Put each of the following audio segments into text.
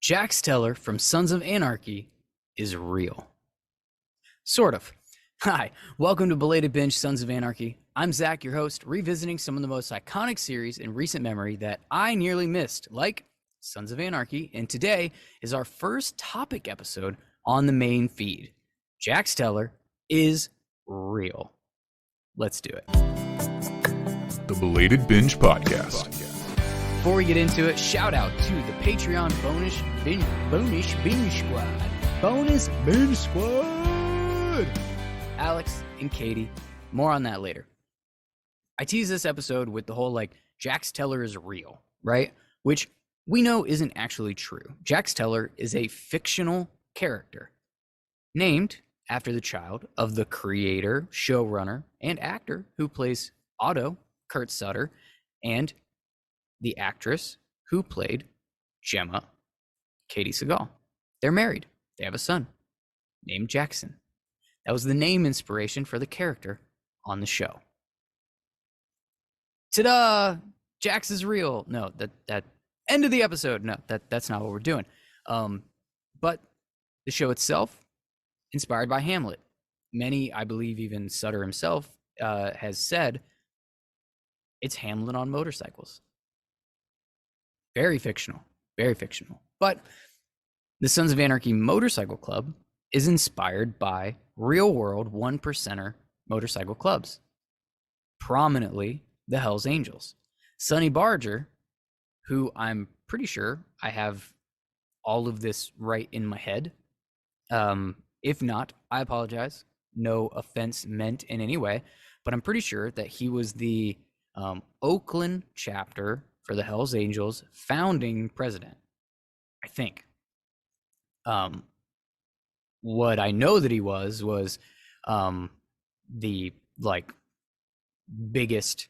Jax Teller from Sons of Anarchy is real. Sort of. Hi, welcome to Belated Binge Sons of Anarchy. I'm Zach, your host, revisiting some of the most iconic series in recent memory that I nearly missed, like Sons of Anarchy, and today is our first topic episode on the main feed. Jax Teller is real. Let's do it. The Belated Binge Podcast. Before we get into it, shout out to the Patreon bonus binge squad. Bonus binge squad. Alex and Katie. More on that later. I teased this episode with the whole Jax Teller is real, right? Which we know isn't actually true. Jax Teller is a fictional character named after the child of the creator, showrunner, and actor who plays Otto, Kurt Sutter, and the actress who played Gemma, Katie Segal. They're married. They have a son named Jackson. That was the name inspiration for the character on the show. Ta-da! Jax is real. No, that end of the episode. No, that's not what we're doing. But the show itself, inspired by Hamlet. Many, I believe even Sutter himself, has said it's Hamlet on motorcycles. Very fictional. Very fictional. But the Sons of Anarchy Motorcycle Club is inspired by real-world one-percenter motorcycle clubs. Prominently, the Hells Angels. Sonny Barger, who I'm pretty sure I have all of this right in my head. If not, I apologize. No offense meant in any way. But I'm pretty sure that he was the Oakland chapter for the Hells Angels founding president, I think. What I know that he was the biggest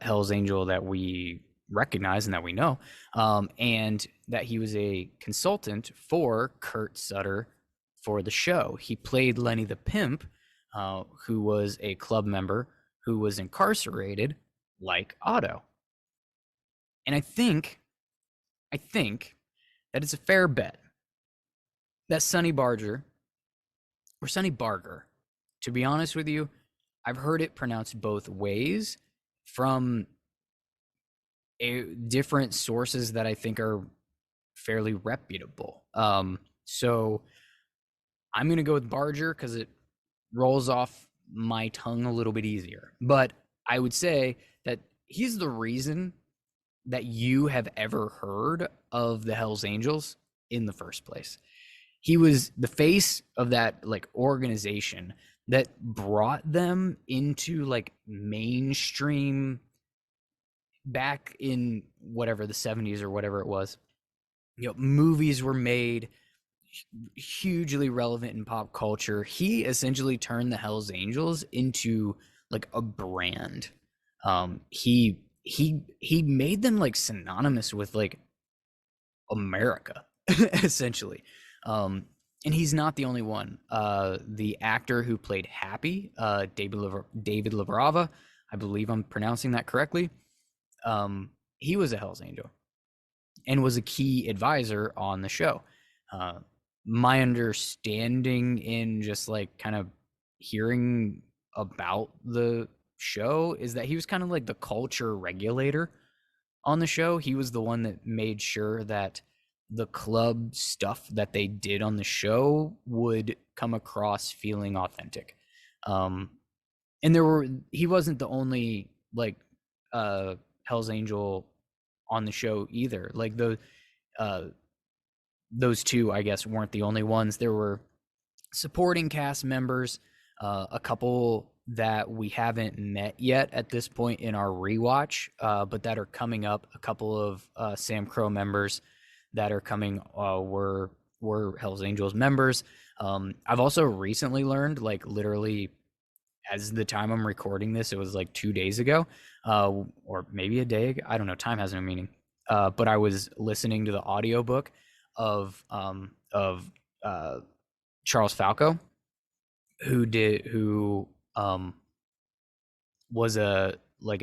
Hells Angel that we recognize and that we know, and that he was a consultant for Kurt Sutter for the show. He played Lenny the Pimp, who was a club member who was incarcerated like Otto. And I think that it's a fair bet that Sonny Barger, or Sonny Barger, to be honest with you, I've heard it pronounced both ways from different sources that I think are fairly reputable. So I'm going to go with Barger because it rolls off my tongue a little bit easier. But I would say that he's the reason that you have ever heard of the Hells Angels in the first place. He was the face of that organization that brought them into mainstream back in whatever the 70s or whatever it was. Movies were made hugely relevant in pop culture. He essentially turned the Hells Angels into a brand. He made them synonymous with America, essentially. And he's not the only one. The actor who played Happy, David Labrava, I believe I'm pronouncing that correctly. He was a Hells Angel and was a key advisor on the show. My understanding in just kind of hearing about the show is that he was kind of the culture regulator on the show. He was the one that made sure that the club stuff that they did on the show would come across feeling authentic. And he wasn't the only Hells Angel on the show either. Those two, I guess, weren't the only ones. There were supporting cast members, a couple that we haven't met yet at this point in our rewatch, but that are coming up. A couple of SAMCRO members that are coming were Hells Angels members. I've also recently learned, literally as the time I'm recording this, it was 2 days ago, or maybe a day ago. I don't know. Time has no meaning. But I was listening to the audiobook of Charles Falco, who was a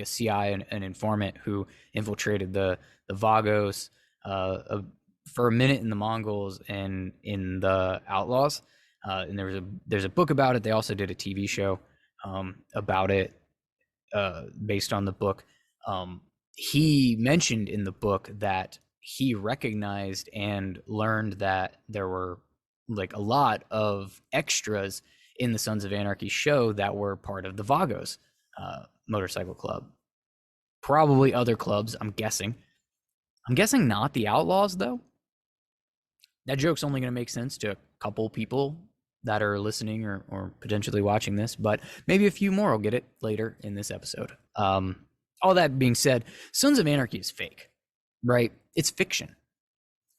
CI, an informant who infiltrated the Vagos, for a minute in the Mongols and in the Outlaws, and there's a book about it. They also did a TV show about it based on the book. He mentioned in the book that he recognized and learned that there were like a lot of extras in the Sons of Anarchy show that were part of the Vagos motorcycle club. Probably other clubs, I'm guessing. I'm guessing not the Outlaws, though. That joke's only going to make sense to a couple people that are listening or potentially watching this, but maybe a few more will get it later in this episode. All that being said, Sons of Anarchy is fake, right? It's fiction.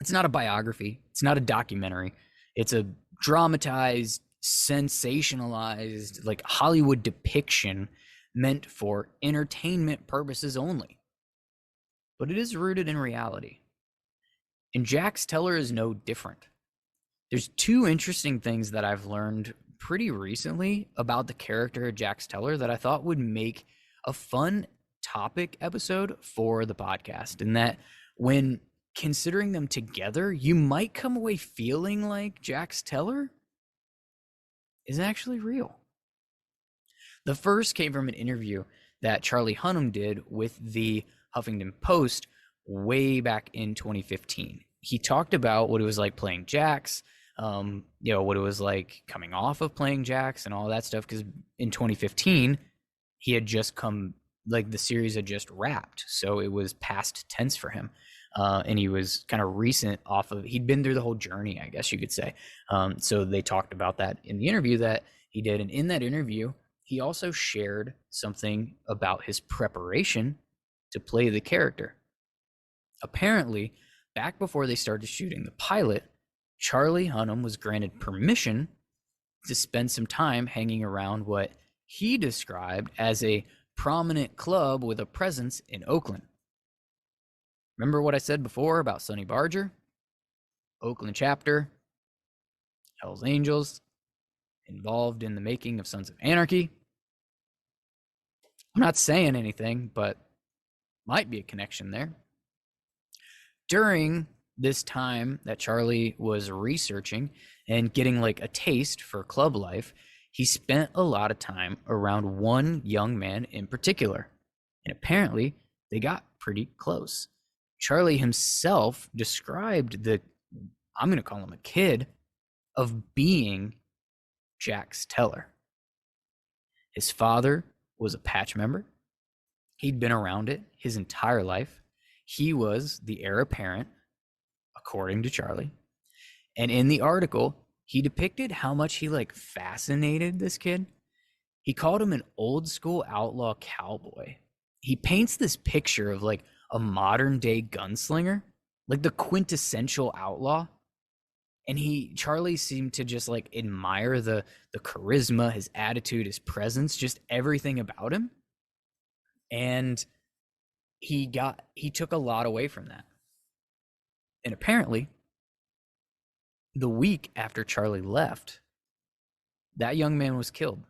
It's not a biography. It's not a documentary. It's a dramatized, sensationalized, like Hollywood depiction meant for entertainment purposes only. But it is rooted in reality. And Jax Teller is no different. There's two interesting things that I've learned pretty recently about the character of Jax Teller that I thought would make a fun topic episode for the podcast. And that when considering them together, you might come away feeling like Jax Teller is actually real. The first came from an interview that Charlie Hunnam did with the Huffington Post way back in 2015. He talked about what it was like playing Jax, what it was like coming off of playing Jax and all that stuff. Because in 2015, he had just the series had just wrapped. So it was past tense for him. And he was kind of recent he'd been through the whole journey, I guess you could say. So they talked about that in the interview that he did. And in that interview, he also shared something about his preparation to play the character. Apparently, back before they started shooting the pilot, Charlie Hunnam was granted permission to spend some time hanging around what he described as a prominent club with a presence in Oakland. Remember what I said before about Sonny Barger? Oakland chapter, Hell's Angels, involved in the making of Sons of Anarchy. I'm not saying anything, but might be a connection there. During this time that Charlie was researching and getting like a taste for club life, he spent a lot of time around one young man in particular. And apparently they got pretty close. Charlie himself described I'm going to call him a kid, of being Jax Teller. His father was a patch member. He'd been around it his entire life. He was the heir apparent, according to Charlie. And in the article, he depicted how much he fascinated this kid. He called him an old school outlaw cowboy. He paints this picture of a modern day gunslinger, like the quintessential outlaw. And Charlie seemed to just admire the charisma, his attitude, his presence, just everything about him. And he took a lot away from that. And apparently, the week after Charlie left, that young man was killed.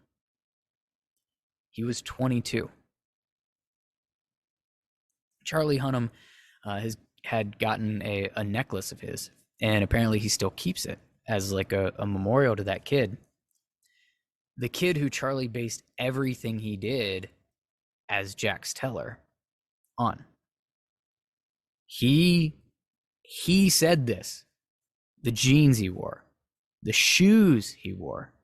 He was 22. Charlie Hunnam had gotten a necklace of his, and apparently he still keeps it as a memorial to that kid. The kid who Charlie based everything he did as Jax Teller on. He said this. The jeans he wore, the shoes he wore,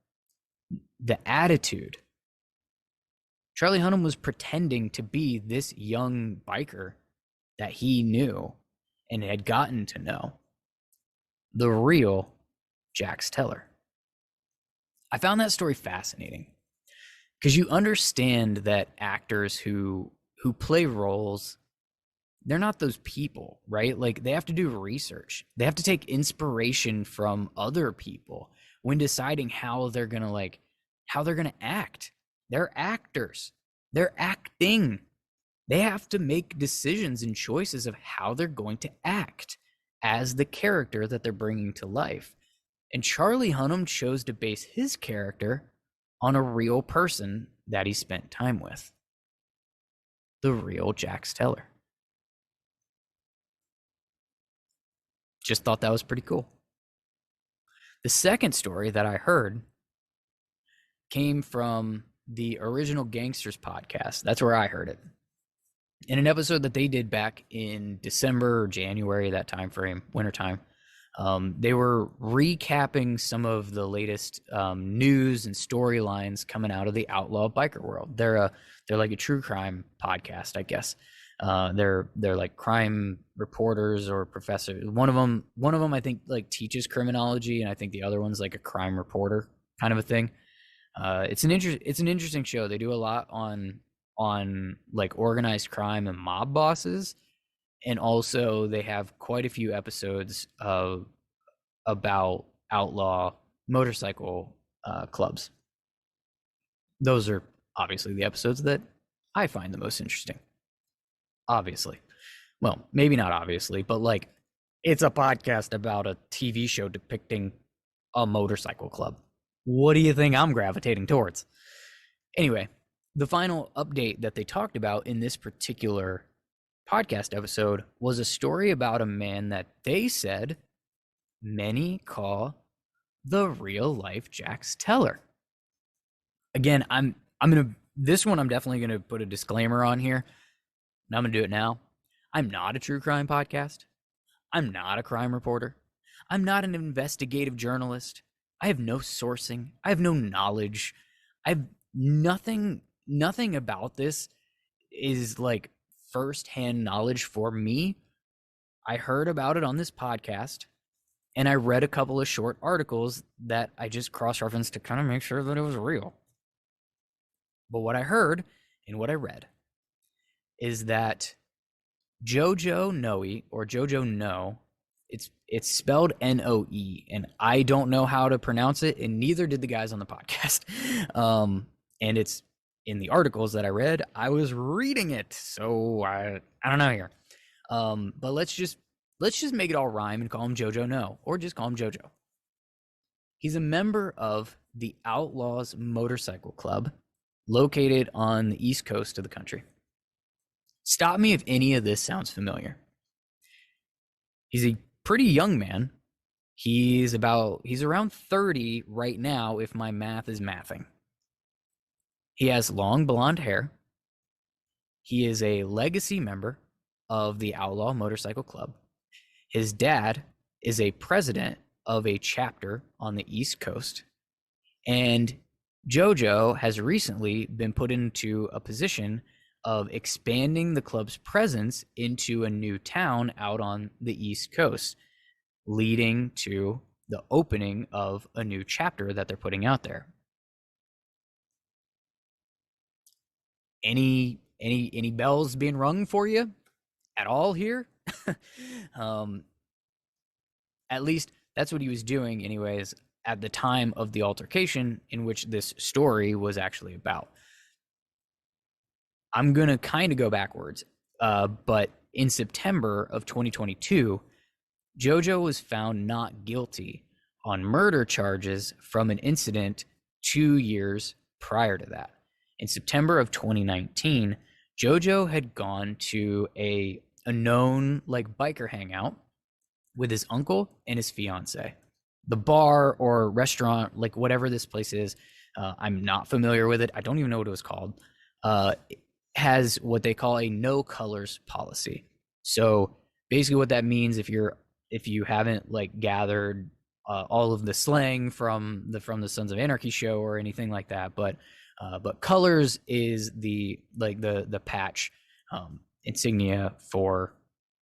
the attitude. Charlie Hunnam was pretending to be this young biker that he knew and had gotten to know. The real Jax Teller. I found that story fascinating because you understand that actors who play roles, they're not those people, right? They have to do research. They have to take inspiration from other people when deciding how they're going to act. They're actors. They're acting. They have to make decisions and choices of how they're going to act as the character that they're bringing to life. And Charlie Hunnam chose to base his character on a real person that he spent time with. The real Jax Teller. Just thought that was pretty cool. The second story that I heard came from the Original Gangsters podcast. That's where I heard it. In an episode that they did back in December or January, that time frame, wintertime, they were recapping some of the latest news and storylines coming out of the outlaw biker world. They're like a true crime podcast, I guess. They're like crime reporters or professors. One of them I think like teaches criminology, and I think the other one's like a crime reporter kind of a thing. It's an interesting show. They do a lot on like organized crime and mob bosses, and also they have quite a few episodes about outlaw motorcycle clubs. Those are obviously the episodes that I find the most interesting. Obviously. Well, maybe not obviously, but like it's a podcast about a TV show depicting a motorcycle club. What do you think I'm gravitating towards? Anyway, the final update that they talked about in this particular podcast episode was a story about a man that they said many call the real life Jax Teller. Again, I'm definitely gonna put a disclaimer on here, and I'm gonna do it now. I'm not a true crime podcast. I'm not a crime reporter. I'm not an investigative journalist. I have no sourcing. I have no knowledge. I have nothing about this is like firsthand knowledge for me. I heard about it on this podcast, and I read a couple of short articles that I just cross-referenced to kind of make sure that it was real. But what I heard and what I read is that Jojo Noe, or Jojo No, it's spelled Noe, and I don't know how to pronounce it, and neither did the guys on the podcast. And it's in the articles that I read. I was reading it, so I don't know here. But let's just make it all rhyme and call him Jojo No, or just call him Jojo. He's a member of the Outlaws Motorcycle Club, located on the East Coast of the country. Stop me if any of this sounds familiar. He's a pretty young man. He's around 30 right now, if my math is mathing. He has long blonde hair. He is a legacy member of the Outlaw Motorcycle Club. His dad is a president of a chapter on the East Coast. And Jojo has recently been put into a position of expanding the club's presence into a new town out on the East Coast, leading to the opening of a new chapter that they're putting out there. Any bells being rung for you at all here? At least that's what he was doing anyways at the time of the altercation in which this story was actually about. I'm going to kind of go backwards, but in September of 2022, Jojo was found not guilty on murder charges from an incident 2 years prior to that. In September of 2019, Jojo had gone to a known like biker hangout with his uncle and his fiance. The bar or restaurant, like whatever this place is, I'm not familiar with it. I don't even know what it was called. Has what they call a no colors policy. So basically what that means, if you haven't like gathered all of the slang from the Sons of Anarchy show or anything like that, but colors is the patch insignia for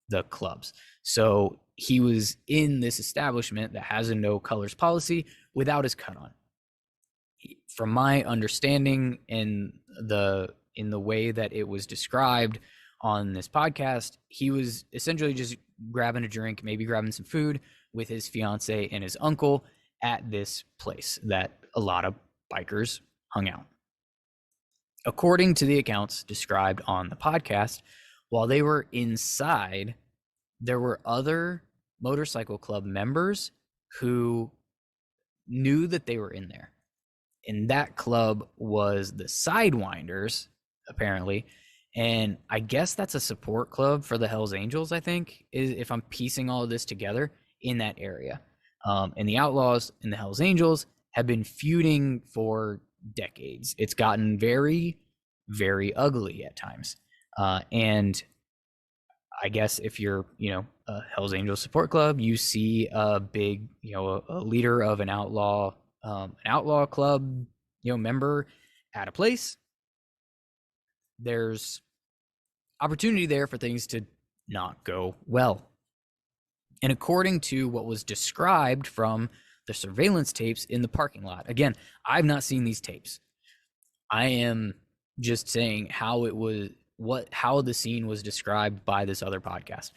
the clubs. So he was in this establishment that has a no colors policy without his cut on. From my understanding in the way that it was described on this podcast, he was essentially just grabbing a drink, maybe grabbing some food with his fiance and his uncle at this place that a lot of bikers hung out. According to the accounts described on the podcast, while they were inside, there were other motorcycle club members who knew that they were in there. And that club was the Sidewinders, apparently. And I guess that's a support club for the Hells Angels, I think, is if I'm piecing all of this together. in that area. And the Outlaws and the Hells Angels have been feuding for decades. It's gotten very, very ugly at times. And I guess if you're, a Hells Angels support club, you see a big, a leader of an outlaw club, member at a place. There's opportunity there for things to not go well. And according to what was described from the surveillance tapes in the parking lot, again, I've not seen these tapes. I am just saying how it was, how the scene was described by this other podcast.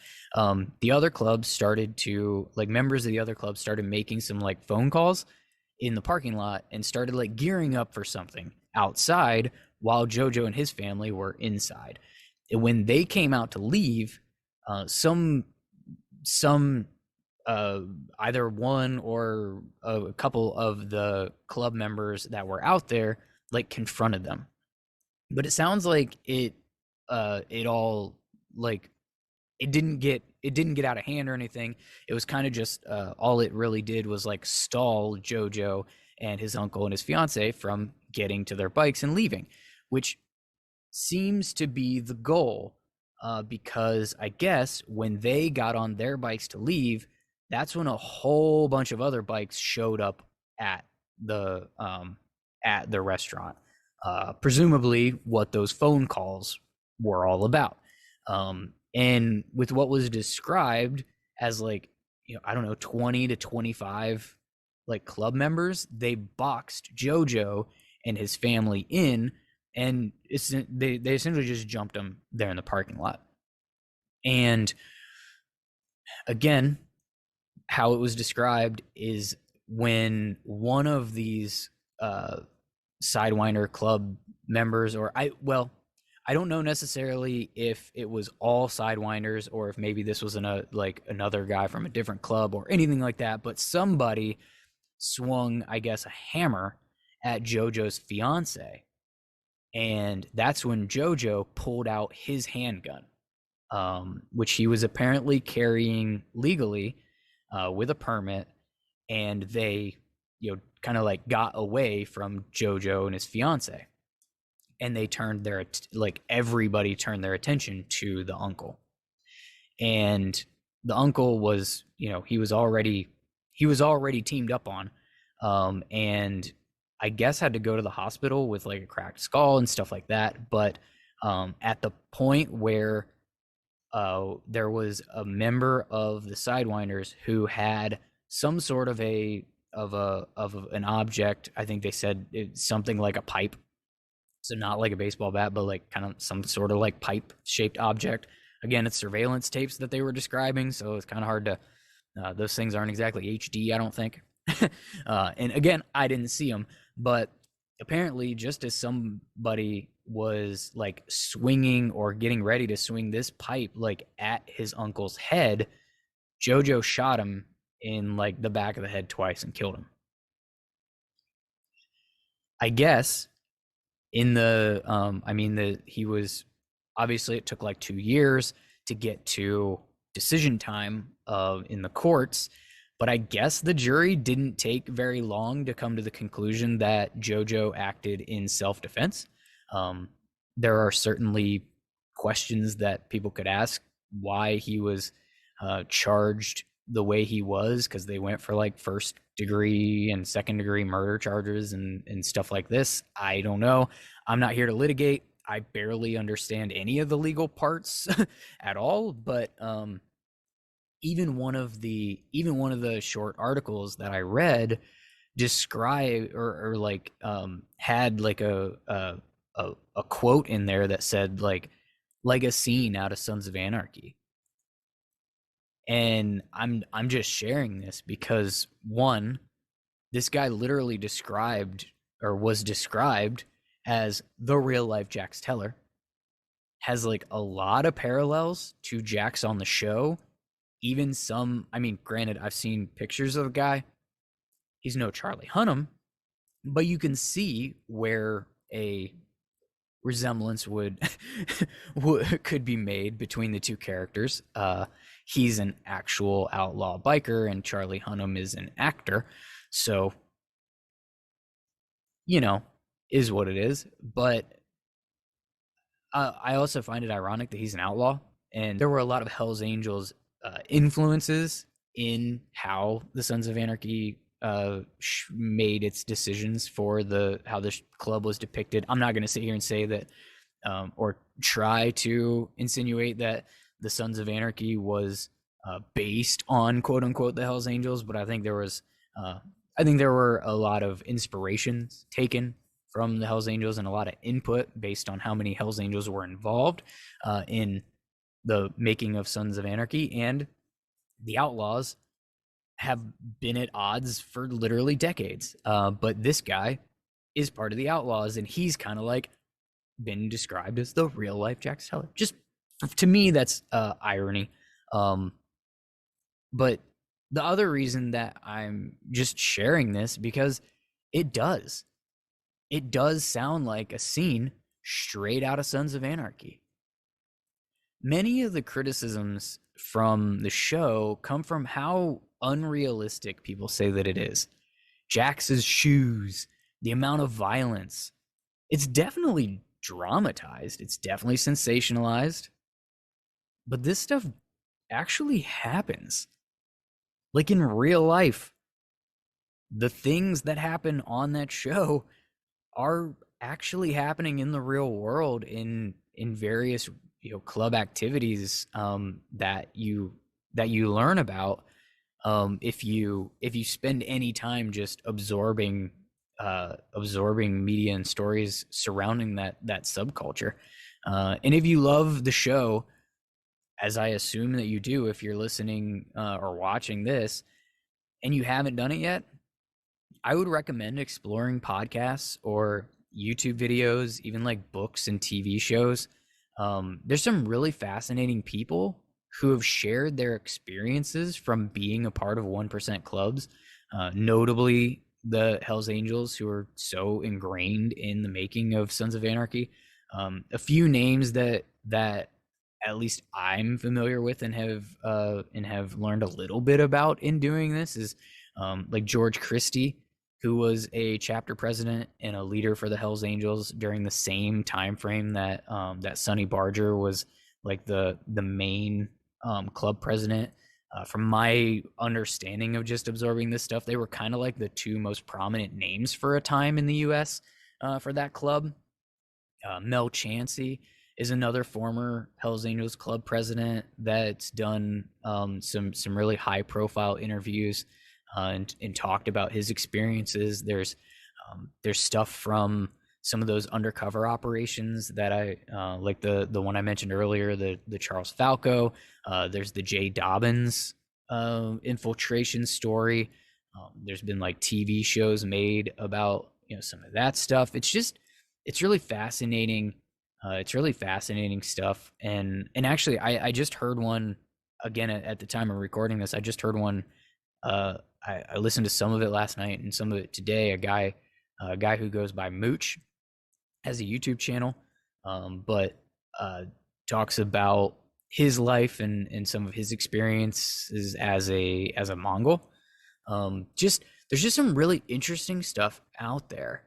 The other clubs started to, members of the other clubs started making some phone calls in the parking lot and started gearing up for something outside while JoJo and his family were inside. And when they came out to leave, some either one or a couple of the club members that were out there confronted them. But it sounds like it all it didn't get out of hand or anything. It was kind of just all it really did was stall JoJo and his uncle and his fiance from getting to their bikes and leaving, which seems to be the goal. Because I guess when they got on their bikes to leave, that's when a whole bunch of other bikes showed up at the restaurant. Presumably what those phone calls were all about. And with what was described as I don't know, 20 to 25 club members, they boxed JoJo and his family in, and they essentially just jumped him there in the parking lot. And again, how it was described is when one of these Sidewinder club members, or I don't know necessarily if it was all Sidewinders or if maybe this was another guy from a different club or anything like that, but somebody swung, I guess, a hammer at JoJo's fiance. And that's when JoJo pulled out his handgun, which he was apparently carrying legally with a permit. And they, kind of got away from JoJo and his fiance. And they turned everybody turned their attention to the uncle. And the uncle was, he was already teamed up on, and I guess had to go to the hospital with a cracked skull and stuff like that. But at the point where there was a member of the Sidewinders who had some sort of an object, I think they said something like a pipe, so not like a baseball bat, but kind of some sort of pipe shaped object. Again, it's surveillance tapes that they were describing, so it's kind of hard to those things aren't exactly HD, I don't think. And again, I didn't see them, but apparently just as somebody was swinging or getting ready to swing this pipe at his uncle's head, JoJo shot him in the back of the head twice and killed him. I guess in the he was obviously, it took 2 years to get to decision time in the courts. But I guess the jury didn't take very long to come to the conclusion that JoJo acted in self-defense. There are certainly questions that people could ask why he was charged the way he was, because they went for first degree and second degree murder charges and stuff like this. I don't know. I'm not here to litigate. I barely understand any of the legal parts at all, but even one of the short articles that I read described or had a quote in there that said like a scene out of Sons of Anarchy. And I'm just sharing this because, one, this guy literally was described as the real life Jax Teller, has a lot of parallels to Jax on the show. Even some, granted, I've seen pictures of the guy. He's no Charlie Hunnam, but you can see where resemblance would could be made between the two characters. He's an actual outlaw biker, and Charlie Hunnam is an actor. So, you know, is what it is. But I also find it ironic that he's an outlaw, and there were a lot of Hell's Angels influences in how the Sons of Anarchy made its decisions for how the club was depicted. I'm not going to sit here and say that or try to insinuate that the Sons of Anarchy was based on quote unquote the Hell's Angels, but I think there were a lot of inspirations taken from the Hells Angels and a lot of input based on how many Hells Angels were involved in the making of Sons of Anarchy. And the Outlaws have been at odds for literally decades. But this guy is part of the Outlaws, and he's kind of like been described as the real life Jax Teller. Just to me, that's irony. But the other reason that I'm just sharing this, because it does sound like a scene straight out of Sons of Anarchy. Many of the criticisms from the show come from how unrealistic people say that it is. Jax's shoes, the amount of violence. It's definitely dramatized. It's definitely sensationalized. But this stuff actually happens. Like in real life. The things that happen on that show are actually happening in the real world in various club activities that you learn about if you spend any time just absorbing media and stories surrounding that subculture, and if you love the show, as I assume that you do if you're listening or watching this, and you haven't done it yet, I would recommend exploring podcasts or YouTube videos, even like books and TV shows. There's some really fascinating people who have shared their experiences from being a part of 1% clubs, notably the Hells Angels, who are so ingrained in the making of Sons of Anarchy. A few names that at least I'm familiar with and have learned a little bit about in doing this is like George Christie, who was a chapter president and a leader for the Hells Angels during the same time frame that that Sonny Barger was like the main club president. From my understanding of just absorbing this stuff, they were kind of like the two most prominent names for a time in the U.S. For that club. Mel Chansey is another former Hells Angels club president that's done some really high profile interviews and talked about his experiences. There's stuff from some of those undercover operations that I like the one I mentioned earlier, the Charles Falco. There's the Jay Dobbins infiltration story. There's been like TV shows made about some of that stuff. It's really fascinating. It's really fascinating stuff. And actually, I just heard one again at the time of recording this. I just heard one. I listened to some of it last night and some of it today. A guy who goes by Mooch has a YouTube channel, but talks about his life and some of his experiences as a Mongol. There's just some really interesting stuff out there,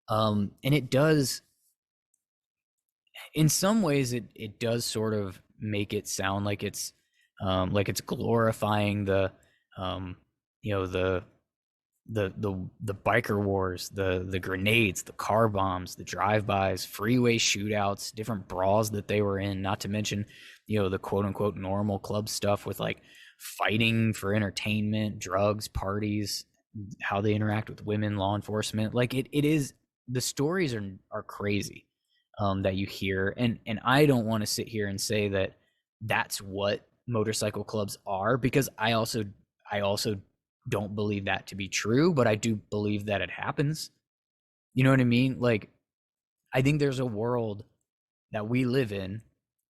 and it does. In some ways, it does sort of make it sound like it's glorifying the the biker wars, the grenades, the car bombs, the drive-bys, freeway shootouts, different brawls that they were in, not to mention the quote unquote normal club stuff with like fighting for entertainment, drugs, parties, how they interact with women, law enforcement. Like it is, the stories are crazy that you hear, and I don't want to sit here and say that that's what motorcycle clubs are, because I also don't believe that to be true, but I do believe that it happens. You know what I mean? Like, I think there's a world that we live in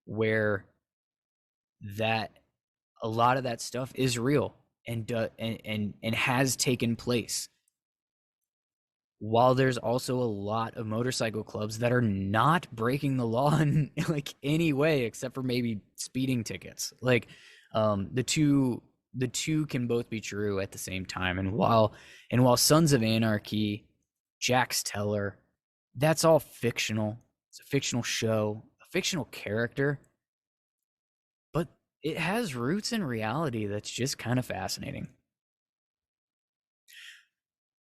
where that a lot of that stuff is real and has taken place. while there's also a lot of motorcycle clubs that are not breaking the law in like any way except for maybe speeding tickets. Like the two can both be true at the same time. And while Sons of Anarchy, Jax Teller, that's all fictional. It's a fictional show, a fictional character, but it has roots in reality that's just kind of fascinating.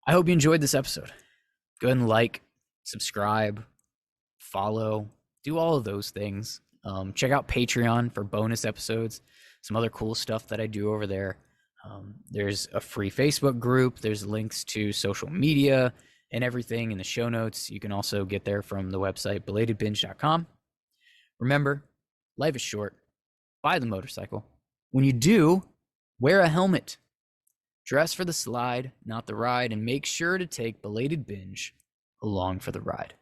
I hope you enjoyed this episode. Go ahead and like, subscribe, follow, do all of those things. Check out Patreon for bonus episodes, some other cool stuff that I do over there. There's a free Facebook group. There's links to social media and everything in the show notes. You can also get there from the website belatedbinge.com. Remember, life is short. Buy the motorcycle. When you do, wear a helmet. Dress for the slide, not the ride, and make sure to take Belated Binge along for the ride.